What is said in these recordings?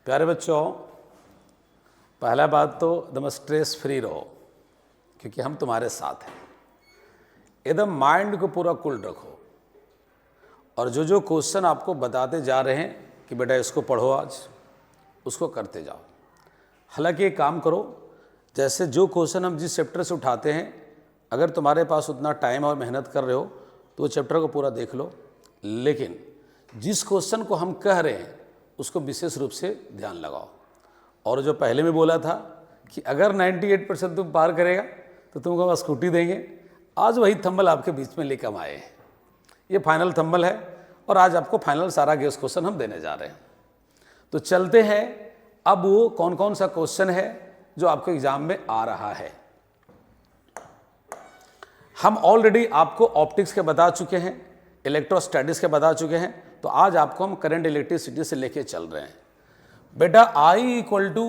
प्यारे बच्चों, पहला बात तो एकदम स्ट्रेस फ्री रहो, क्योंकि हम तुम्हारे साथ हैं। एकदम माइंड को पूरा कूल रखो और जो जो क्वेश्चन आपको बताते जा रहे हैं कि बेटा इसको पढ़ो आज, उसको करते जाओ। हालांकि एक काम करो, जैसे जो क्वेश्चन हम जिस चैप्टर से उठाते हैं, अगर तुम्हारे पास उतना टाइम और मेहनत कर रहे हो तो वो चैप्टर को पूरा देख लो, लेकिन जिस क्वेश्चन को हम कह रहे हैं उसको विशेष रूप से ध्यान लगाओ। और जो पहले में बोला था कि अगर 98% तुम पार करेगा तो तुमको हम स्कूटी देंगे, आज वही थंबल आपके बीच में लेकर हम आए हैं। ये फाइनल थंबल है और आज आपको फाइनल सारा गेस क्वेश्चन हम देने जा रहे हैं। तो चलते हैं, अब वो कौन कौन सा क्वेश्चन है जो आपको एग्जाम में आ रहा है। हम ऑलरेडी आपको ऑप्टिक्स के बता चुके हैं, इलेक्ट्रोस्टैटिक्स के बता चुके हैं, तो आज आपको हम करंट इलेक्ट्रिसिटी से लेके चल रहे हैं। बेटा I इक्वल टू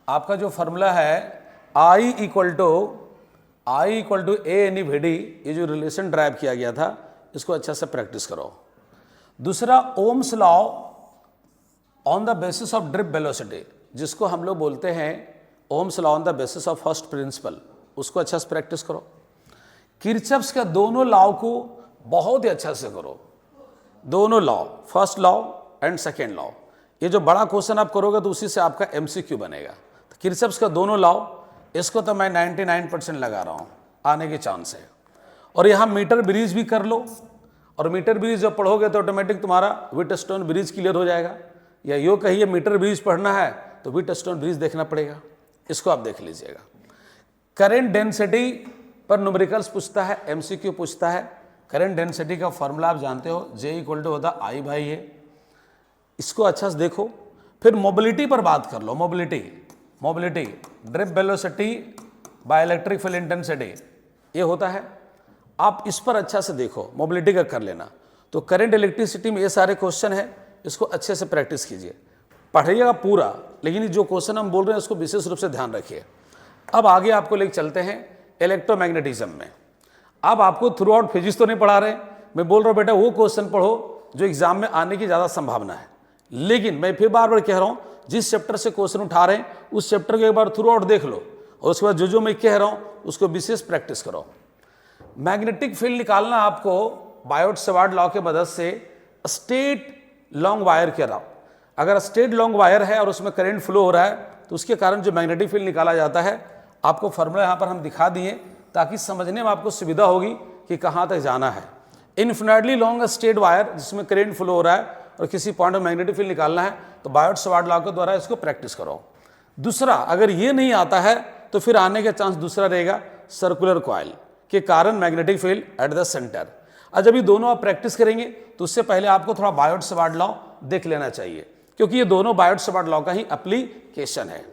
आपका जो फॉर्मूला है I equal to A N E V D, ये जो रिलेशन ड्राइव किया गया था, इसको अच्छा से प्रैक्टिस करो। दूसरा Ohm's law on the basis of drip velocity, जिसको हम लोग बोलते हैं Ohm's law on the basis of first principle, उसको अच्छा से प्रैक्टिस करो। किरचॉफ्स का दोनों लॉ को बहुत ही अच्छा से करो, दोनों law, first law and second law. ये जो बड़ा क्वेश्चन आप करोगे तो उसी से आपका एमसीक्यू बनेगा। तो किरचॉफ्स का दोनों लॉ, इसको तो मैं 99% लगा रहा हूँ, आने के चांस है। और यहाँ मीटर ब्रिज भी कर लो, और मीटर ब्रिज जब पढ़ोगे तो ऑटोमेटिक तुम्हारा व्हीटस्टोन ब्रिज क्लियर हो जाएगा। या यो कहिए मीटर ब्रिज पढ़ना है तो व्हीटस्टोन ब्रिज देखना पड़ेगा, इसको आप देख लीजिएगा। करेंट डेंसिटी पर न्यूमेरिकल्स पूछता है, एमसीक्यू पूछता है। करंट डेंसिटी का फॉर्मूला आप जानते हो, J इक्वल टू होता I बाई ए, इसको अच्छा से देखो। फिर मोबिलिटी पर बात कर लो, mobility drift velocity by electric field intensity, ये होता है। आप इस पर अच्छा से देखो, मोबिलिटी का कर लेना। तो करंट इलेक्ट्रिसिटी में ये सारे क्वेश्चन है, इसको अच्छे से प्रैक्टिस कीजिए, पढ़िएगा पूरा, लेकिन जो क्वेश्चन हम बोल रहे हैं उसको विशेष रूप से ध्यान रखिए। अब आगे आपको लेकर चलते हैं इलेक्ट्रोमैग्नेटिज्म में। अब आपको थ्रू आउट फिजिक्स तो नहीं पढ़ा रहे, मैं बोल रहा हूँ बेटा वो क्वेश्चन पढ़ो जो एग्जाम में आने की ज़्यादा संभावना है। लेकिन मैं फिर बार बार कह रहा हूँ, जिस चैप्टर से क्वेश्चन उठा रहे हैं उस चैप्टर को एक बार थ्रू आउट देख लो, और उसके बाद जो मैं कह रहा हूँ उसको विशेष प्रैक्टिस करो। मैग्नेटिक फील्ड निकालना आपको बायोट सेवार्ट लॉ के मदद से स्ट्रेट लॉन्ग वायर के रहा। अगर स्ट्रेट लॉन्ग वायर है और उसमें करंट फ्लो हो रहा है तो उसके कारण जो मैग्नेटिक फील्ड निकाला जाता है, आपको फॉर्मूला यहाँ पर हम दिखा दिए ताकि समझने में आपको सुविधा होगी कि कहाँ तक जाना है। इन्फिनिटली लॉन्ग स्ट्रेट वायर जिसमें करंट फ्लो हो रहा है और किसी पॉइंट में मैग्नेटिक फील्ड निकालना है, तो बायोट सेवार्ट लॉ के द्वारा इसको प्रैक्टिस करो। दूसरा, अगर ये नहीं आता है तो फिर आने का चांस दूसरा रहेगा, सर्कुलर कॉइल के कारण magnetic field at the centre. और जब ये दोनों आप प्रैक्टिस करेंगे तो उससे पहले आपको थोड़ा बायोट सेवार्ट लॉ देख लेना चाहिए, क्योंकि ये दोनों बायोट सेवार्ट लॉ का ही एप्लीकेशन है।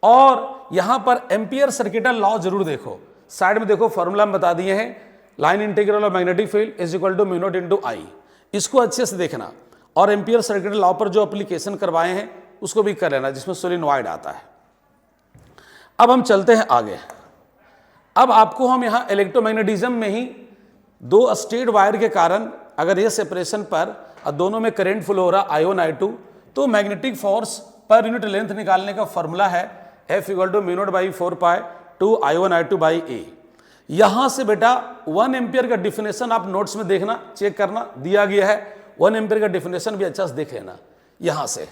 और यहाँ पर एम्पियर सर्किटल लॉ जरूर देखो, साइड में देखो फॉर्मूला में बता दिए हैं, line integral of magnetic field is equal to mu naught into I, इसको अच्छे से देखना। और एम्पियर सर्किटल लॉ पर जो एप्लीकेशन करवाए हैं उसको भी कर लेना, जिसमें सोलेनॉइड आता है। अब हम चलते हैं आगे। अब आपको हम यहाँ इलेक्ट्रोमैग्नेटिज्म में ही दो स्ट्रेट वायर के कारण अगर ये सेपरेशन पर और दोनों में करंट फ्लो हो रहा I1 I2, तो magnetic force per unit length निकालने का फॉर्मूला है F equal to mu naught by 4 pi two I1 I2 by A। यहां से बेटा 1 एम्पियर का डिफिनेशन आप नोट्स में देखना, चेक करना, दिया गया है। 1 एम्पियर का डिफिनेशन भी अच्छा से देख लेना यहां से,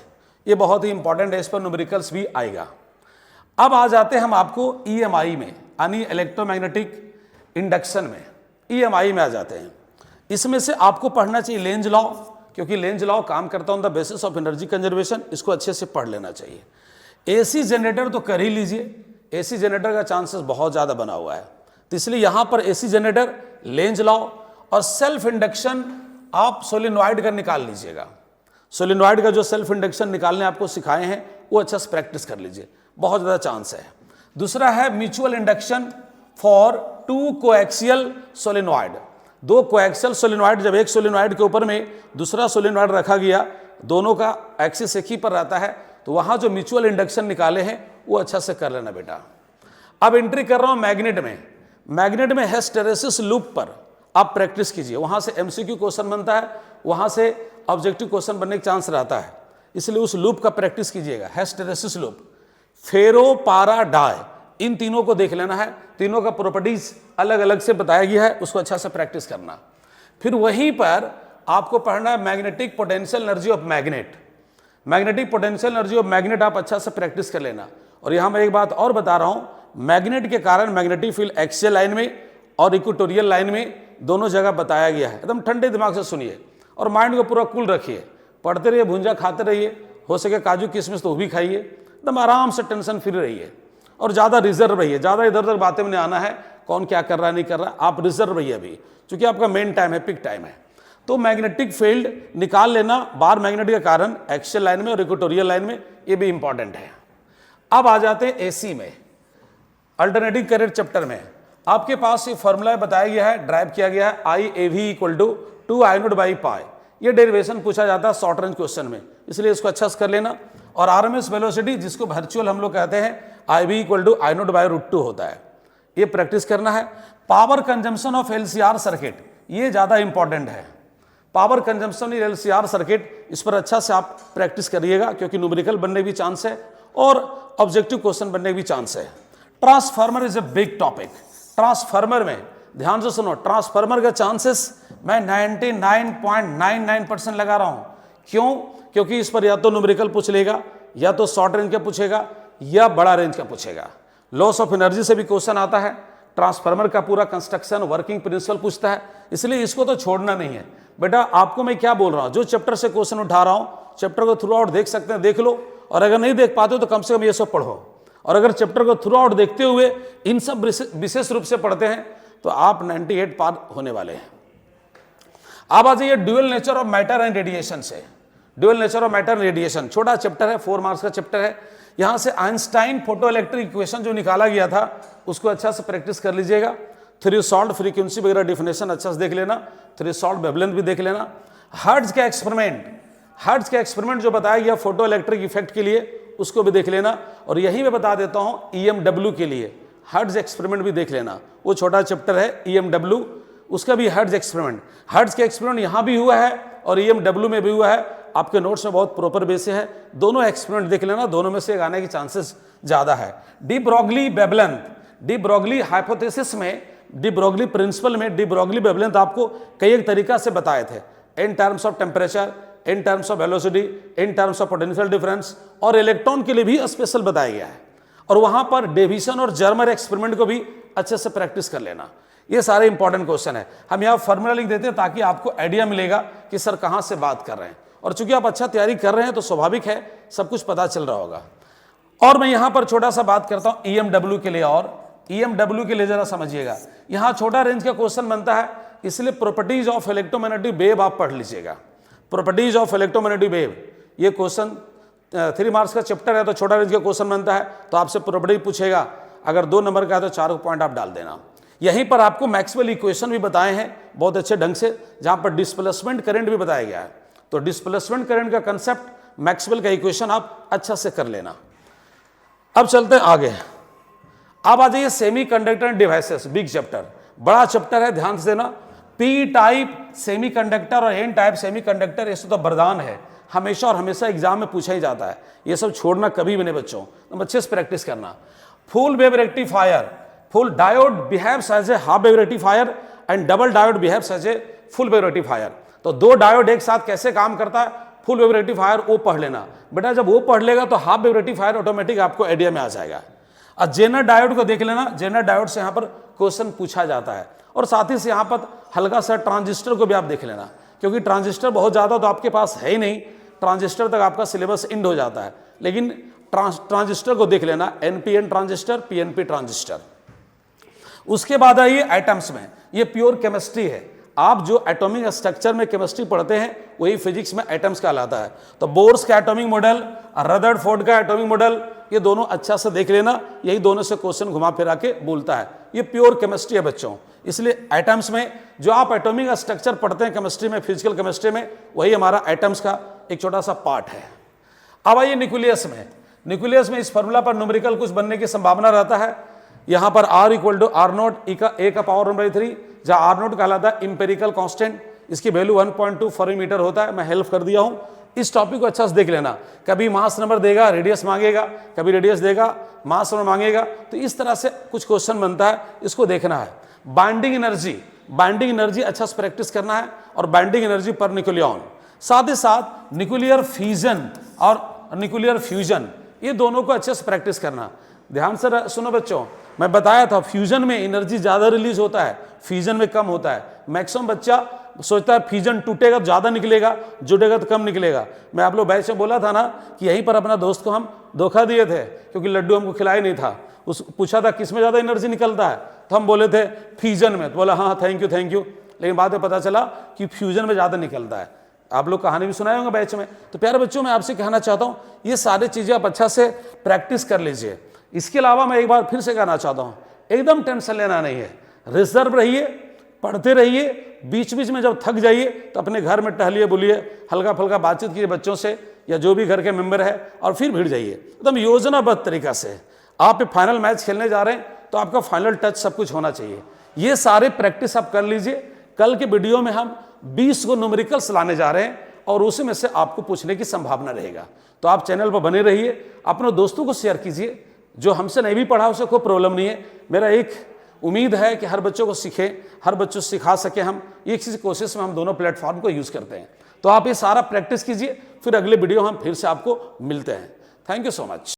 ये बहुत ही इंपॉर्टेंट है, इस पर न्यूमेरिकल्स भी आएगा। अब आ जाते हैं हम आपको EMI में, यानी इलेक्ट्रोमैग्नेटिक इंडक्शन में, EMI में आ जाते हैं। इसमें से आपको पढ़ना चाहिए लेंज लॉ, क्योंकि लेंज लॉ काम करता on the basis of energy conservation, इसको अच्छे से पढ़ लेना चाहिए। AC जनरेटर तो कर ही लीजिए, AC जनरेटर का चांसेस बहुत ज़्यादा बना हुआ है, तो इसलिए यहाँ पर AC जनरेटर, लेंज लॉ और सेल्फ इंडक्शन आप सोलेनॉइड का निकाल लीजिएगा। सोलेनॉइड का जो सेल्फ इंडक्शन निकालने आपको सिखाए हैं वो अच्छा से प्रैक्टिस कर लीजिए, बहुत ज़्यादा चांस है। दूसरा है mutual induction for 2 coaxial solenoid. 2 coaxial solenoid, जब एक सोलेनॉइड के ऊपर में दूसरा सोलेनॉइड रखा गया, दोनों का एक्सिस एक ही पर रहता है, तो वहाँ जो म्यूचुअल इंडक्शन निकाले हैं वो अच्छा से कर लेना बेटा। अब एंट्री कर रहा हूँ मैग्नेट में। मैग्नेट में हिस्टैरिसीस लूप पर आप प्रैक्टिस कीजिए, वहाँ से एमसीक्यू क्वेश्चन बनता है, वहाँ से ऑब्जेक्टिव क्वेश्चन बनने का चांस रहता है। इसलिए उस लूप का प्रैक्टिस कीजिएगा, हिस्टेरेसिस लूप, फेरो पारा डाई, इन तीनों को देख लेना है, तीनों का प्रॉपर्टीज अलग अलग से बताया गया है, उसको अच्छा से प्रैक्टिस करना। फिर वहीं पर आपको पढ़ना है magnetic potential energy of magnet. Magnetic potential energy of magnet आप अच्छा से प्रैक्टिस कर लेना। और यहां मैं एक बात और बता रहा हूं, मैग्नेट के कारण मैग्नेटिक फील्ड एक्सियल लाइन में और इक्वेटोरियल लाइन में दोनों जगह बताया गया है। एकदम ठंडे दिमाग से सुनिए और माइंड को पूरा कूल रखिए, पढ़ते रहिए, भुंजा खाते रहिए, हो सके काजू किशमिश तो वो भी खाइए, एकदम आराम से टेंशन फ्री रहिए और ज़्यादा रिजर्व रहिए, ज़्यादा इधर उधर बातें में नहीं आना है, कौन क्या कर रहा है नहीं कर रहा है, आप रिजर्व रहिए अभी, क्योंकि आपका मेन टाइम है, पिक टाइम है। तो मैग्नेटिक फील्ड निकाल लेना बार मैग्नेट के कारण एक्सियल लाइन में और इक्वेटोरियल लाइन में, ये भी इंपॉर्टेंट है। अब आ जाते हैं एसी में, अल्टरनेटिंग करंट चैप्टर में। आपके पास ये फॉर्मूला बताया गया है, ड्राइव किया गया है, IAV इक्वल टू 2I0/π। ये डेरिवेशन पूछा जाता है शॉर्ट रेंज क्वेश्चन में, इसलिए इसको अच्छा से कर लेना। और RMS वेलोसिटी, जिसको वर्चुअल हम लोग कहते हैं, IB इक्वल टू I0/√2 होता है, ये प्रैक्टिस करना है। Power consumption of LCR circuit, ये ज़्यादा इंपॉर्टेंट है। Power consumption in LCR circuit, इस पर अच्छा से आप प्रैक्टिस करिएगा, क्योंकि न्यूमेरिकल बनने भी चांस है और ऑब्जेक्टिव क्वेश्चन बनने भी चांस है। Transformer is a big topic. Transformer में ध्यान से सुनो, ट्रांसफार्मर का चांसेस मैं 99.99% लगा रहा हूं। क्यों? क्योंकि इस पर या तो न्यूमेरिकल पूछ लेगा, या तो शॉर्ट रेंज का पूछेगा, या बड़ा रेंज का पूछेगा। लॉस ऑफ एनर्जी से भी क्वेश्चन आता है, ट्रांसफार्मर का पूरा कंस्ट्रक्शन, वर्किंग प्रिंसिपल पूछता है, इसलिए इसको तो छोड़ना नहीं है। बेटा आपको मैं क्या बोल रहा हूं, जो चैप्टर से क्वेश्चन उठा रहा हूं, चैप्टर को थ्रू आउट देख सकते हैं, देख लो, और अगर नहीं देख पाते हो तो कम से कम ये सब पढ़ो। और अगर चैप्टर को थ्रू आउट देखते हुए इन सब विशेष रूप से पढ़ते हैं तो आप 98 पार होने वाले हैं। अब आ जाइए dual nature of matter and radiation से। Dual nature of matter and radiation छोटा चैप्टर है, 4 मार्क्स का चैप्टर है। यहां से आइंस्टाइन फोटो इलेक्ट्रिक इक्वेशन जो निकाला गया था उसको अच्छा से प्रैक्टिस कर लीजिएगा। थ्रेशोल्ड फ्रीक्वेंसी वगैरह डिफिनेशन अच्छा से देख लेना, थ्रेशोल्ड वेवलेंथ भी देख लेना। हर्ट्ज का एक्सपेरिमेंट जो बताया गया फोटो इलेक्ट्रिक इफेक्ट के लिए, उसको भी देख लेना। और यही मैं बता देता हूं EMW के लिए हर्ट्ज एक्सपेरिमेंट भी देख लेना, वो छोटा चैप्टर है EMW, उसका भी हर्ट्ज का एक्सपेरिमेंट यहां भी हुआ है और EMW में भी हुआ है। आपके नोट्स में बहुत प्रॉपर बेस है, दोनों एक्सपेरिमेंट देख लेना, दोनों में से एक आने की चांसेस ज्यादा है। De Broglie wavelength, de Broglie hypothesis में, डी ब्रोगली प्रिंसिपल में डी ब्रोगली वेवलेंथ आपको कई एक तरीका से बताए थे, in terms of temperature, in terms of velocity, in terms of potential difference, और इलेक्ट्रॉन के लिए भी स्पेशल बताया गया है। और वहां पर डेविसन और जर्मर एक्सपेरिमेंट को भी अच्छे से प्रैक्टिस कर लेना। ये सारे इंपॉर्टेंट क्वेश्चन है। हम यहाँ फॉर्मूला लिख देते हैं ताकि आपको आइडिया मिलेगा कि सर कहाँ से बात कर रहे हैं। और चूंकि आप अच्छा तैयारी कर रहे हैं तो स्वाभाविक है सब कुछ पता चल रहा होगा। और मैं यहाँ पर छोटा सा बात करता हूँ EMW के लिए, और EMW के लिए जरा समझिएगा। यहाँ छोटा रेंज का क्वेश्चन बनता है, इसलिए प्रॉपर्टीज ऑफ इलेक्ट्रोमैग्नेटिक वेव आप पढ़ लीजिएगा। प्रॉपर्टीज ऑफ इलेक्ट्रोमैग्नेटिक वेव, ये क्वेश्चन 3 मार्क्स का चैप्टर है, तो छोटा रेंज का क्वेश्चन बनता है, तो आपसे प्रॉपर्टी पूछेगा। अगर 2 नंबर का है तो 4 पॉइंट आप डाल देना। यहीं पर आपको मैक्सवेल इक्वेशन भी बताए हैं बहुत अच्छे ढंग से, जहां पर डिस्प्लेसमेंट करंट भी बताया गया है। तो डिस्प्लेसमेंट करंट का कंसेप्ट, मैक्सवेल का इक्वेशन आप अच्छा से कर लेना। अब चलते हैं आगे। अब आ जाइए सेमीकंडक्टर डिवाइसेस, बिग चैप्टर, बड़ा चैप्टर है, ध्यान से देना। P टाइप सेमीकंडक्टर और N टाइप सेमीकंडक्टर, ये तो वरदान है, हमेशा और हमेशा एग्जाम में पूछा ही जाता है। ये सब छोड़ना कभी भी नहीं बच्चों, तो अच्छे से प्रैक्टिस करना। Full wave rectifier, full diode behaves as a half wave rectifier and double diode behaves as a full wave rectifier. तो 2 डायोड एक साथ कैसे काम करता है, फुल वेव रेक्टिफायर वो पढ़ लेना बेटा। जब वो पढ़ लेगा तो हाफ वेव रेक्टिफायर ऑटोमेटिक आपको आइडिया में आ जाएगा। और जेनर डायोड को देख लेना, जेनर डायोड से यहाँ पर क्वेश्चन पूछा जाता है। और साथ ही से यहाँ पर हल्का सा ट्रांजिस्टर को भी आप देख लेना, क्योंकि ट्रांजिस्टर बहुत ज़्यादा तो आपके पास है ही नहीं, ट्रांजिस्टर तक आपका सिलेबस एंड हो जाता है। लेकिन ट्रांजिस्टर को देख लेना, NPN ट्रांजिस्टर, PNP ट्रांजिस्टर। उसके बाद आइए एटम्स में, ये प्योर केमिस्ट्री है। आप जो एटॉमिक स्ट्रक्चर में केमिस्ट्री पढ़ते हैं वही फिजिक्स में एटम्स कहलाता है। तो बोर्स का एटॉमिक मॉडल, रदरफोर्ड का एटॉमिक मॉडल, ये दोनों अच्छा से देख लेना, यही दोनों से क्वेश्चन घुमा फिरा के बोलता है। ये प्योर केमिस्ट्री है बच्चों, इसलिए एटम्स में जो आप एटॉमिक स्ट्रक्चर पढ़ते हैं केमिस्ट्री में, फिजिकल केमिस्ट्री में, वही हमारा एटम्स का एक छोटा सा पार्ट है। अब आइए न्यूक्लियस में। न्यूक्लियस में इस फॉर्मूला पर न्यूमेरिकल कुछ बनने की संभावना रहता है। यहाँ पर R equal to R0 A का पावर 1/3, जहाँ R0 कहलाता है इंपेरिकल कांस्टेंट, इसकी वैल्यू 1.2 फॉरेन मीटर होता है। मैं हेल्प कर दिया हूँ, इस टॉपिक को अच्छा से देख लेना। कभी मास नंबर देगा, रेडियस मांगेगा, कभी रेडियस देगा, मास नंबर मांगेगा, तो इस तरह से कुछ क्वेश्चन बनता है, इसको देखना है। बाइंडिंग एनर्जी अच्छा से प्रैक्टिस करना है, और बाइंडिंग एनर्जी पर न्यूक्लियन, साथ ही साथ न्यूक्लियर फिजन और न्यूक्लियर फ्यूजन, ये दोनों को अच्छे से प्रैक्टिस करना। ध्यान से सुनो बच्चों, मैं बताया था फ्यूजन में एनर्जी ज़्यादा रिलीज होता है, फ्यूजन में कम होता है। मैक्सिमम बच्चा सोचता है फ्यूजन टूटेगा तो ज़्यादा निकलेगा, जुड़ेगा तो कम निकलेगा। मैं आप लोग बैच में बोला था ना कि यहीं पर अपना दोस्त को हम धोखा दिए थे, क्योंकि लड्डू हमको खिलाया नहीं था। उस पूछा था किस में ज़्यादा एनर्जी निकलता है, तो हम बोले थे फ्यूजन में, तो बोला हाँ थैंक यू, लेकिन बाद में पता चला कि फ्यूजन में ज़्यादा निकलता है। आप लोग कहानी भी सुनाए होंगे बैच में। तो प्यारे बच्चों, मैं आपसे कहना चाहता हूँ ये सारी चीज़ें आप अच्छा से प्रैक्टिस कर लीजिए। इसके अलावा मैं एक बार फिर से कहना चाहता हूँ, एकदम टेंशन लेना नहीं है, रिजर्व रहिए, पढ़ते रहिए, बीच बीच में जब थक जाइए तो अपने घर में टहलिए, बुलिए, हल्का फुल्का बातचीत कीजिए बच्चों से या जो भी घर के मेंबर है, और फिर भिड़ जाइए एकदम योजनाबद्ध तरीका से। आप फाइनल मैच खेलने जा रहे हैं तो आपका फाइनल टच सब कुछ होना चाहिए। ये सारे प्रैक्टिस आप कर लीजिए। कल के वीडियो में हम 20 को न्यूमेरिकल्स लाने जा रहे हैं, और उसी में से आपको पूछने की संभावना रहेगा। तो आप चैनल पर बने रहिए, अपने दोस्तों को शेयर कीजिए। जो हमसे नहीं भी पढ़ा उसे कोई प्रॉब्लम नहीं है। मेरा एक उम्मीद है कि हर बच्चों को सीखें, हर बच्चों को सिखा सके हम, एक चीज़ कोशिश में हम दोनों प्लेटफॉर्म को यूज़ करते हैं। तो आप ये सारा प्रैक्टिस कीजिए, फिर अगले वीडियो हम फिर से आपको मिलते हैं। Thank you so much.